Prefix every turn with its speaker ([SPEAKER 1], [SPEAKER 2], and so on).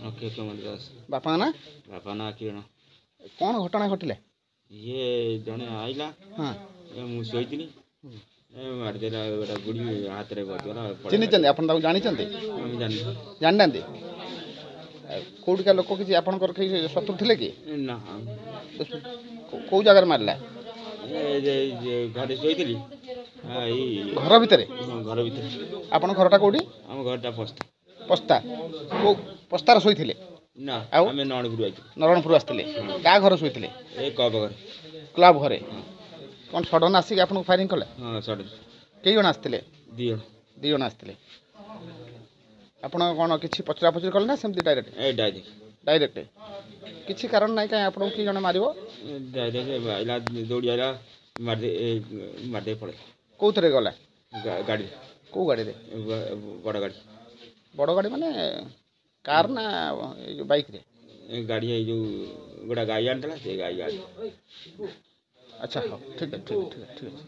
[SPEAKER 1] ଅକ୍ଷୟ କୁମାର ଦାସ।
[SPEAKER 2] ବାପାଙ୍କ ନାଁ?
[SPEAKER 1] ବାପା ନାଁ କିରଣ।
[SPEAKER 2] କ'ଣ ଘଟଣା ଘଟିଲା?
[SPEAKER 1] ଇଏ ଜଣେ ଆଇଲା,
[SPEAKER 2] ହଁ,
[SPEAKER 1] ମୁଁ ଶୋଇଥିଲି, ମାରିଦେଲା ଗୋଟେ ଗୁଡ଼ି ହାତରେ ବଜିଗଲା।
[SPEAKER 2] ଚିହ୍ନିଛନ୍ତି ଆପଣ ତାକୁ? ଜାଣିଛନ୍ତି?
[SPEAKER 1] ମୁଁ ଜାଣିନି।
[SPEAKER 2] ଜାଣିନାହାନ୍ତି? କେଉଁଠିକା ଲୋକ କିଛି ଆପଣଙ୍କର କିଛି ଶତ୍ରୁ ଥିଲେ କି?
[SPEAKER 1] ନା,
[SPEAKER 2] କେଉଁ ଜାଗାରେ ମାରିଲା?
[SPEAKER 1] ଘରେ ଶୋଇଥିଲି, ଏଇ
[SPEAKER 2] ଘର ଭିତରେ?
[SPEAKER 1] ଘର ଭିତରେ।
[SPEAKER 2] ଆପଣଙ୍କ ଘରଟା କେଉଁଠି?
[SPEAKER 1] ଆମ ଘରଟା ପସ୍ତା।
[SPEAKER 2] ପସ୍ତା? କେଉଁ ପସ୍ତାରେ ଶୋଇଥିଲେ?
[SPEAKER 1] ନା,
[SPEAKER 2] ଆଉ
[SPEAKER 1] ଆମେ ନଣପୁର ଆଇଛୁ।
[SPEAKER 2] ନରଣପୁର ଆସିଥିଲେ? କାହା ଘରେ ଶୋଇଥିଲେ?
[SPEAKER 1] ଏ କପ ଘରେ।
[SPEAKER 2] କ୍ଲବ୍ ଘରେ? କ'ଣ ସଡ଼ନ୍ ଆସିକି ଆପଣଙ୍କୁ ଫାୟାରିଂ କଲେ?
[SPEAKER 1] ହଁ, ସଡ଼ନ।
[SPEAKER 2] କେଇ ଜଣ ଆସିଥିଲେ?
[SPEAKER 1] 2 ଜଣ।
[SPEAKER 2] 2 ଜଣ ଆସିଥିଲେ। ଆପଣ କ'ଣ କିଛି ପଚରାପଚରି କଲେ ନା ସେମିତି ଡାଇରେକ୍ଟ? ଡାଇରେକ୍ଟ? କିଛି କାରଣ ନାହିଁ କାହିଁ ଆପଣଙ୍କୁ କି ଜଣେ ମାରିବ?
[SPEAKER 1] ଡାଇରେକ୍ଟ ଆଇଲା, ଦୌଡ଼ି ଆଇଲା, ମାରିଦେଇ ପଳେଇ।
[SPEAKER 2] କେଉଁଥିରେ ଗଲା?
[SPEAKER 1] ଗାଡ଼ି।
[SPEAKER 2] କେଉଁ ଗାଡ଼ିରେ?
[SPEAKER 1] ବଡ଼ ଗାଡ଼ି।
[SPEAKER 2] ବଡ଼ ଗାଡ଼ି ମାନେ କାର୍ ନା ଏଇ ଯେଉଁ ବାଇକ୍ରେ?
[SPEAKER 1] ଗାଡ଼ି, ଏଇ ଯେଉଁ ଗୋଟେ ଗାଈ ଆଣିଥିଲା, ସେ ଗାଈ ଗାଡ଼ି।
[SPEAKER 2] ଆଚ୍ଛା, ହଉ, ଠିକ୍ ଅଛି, ଠିକ୍ ଅଛି, ଠିକ୍ ଅଛି।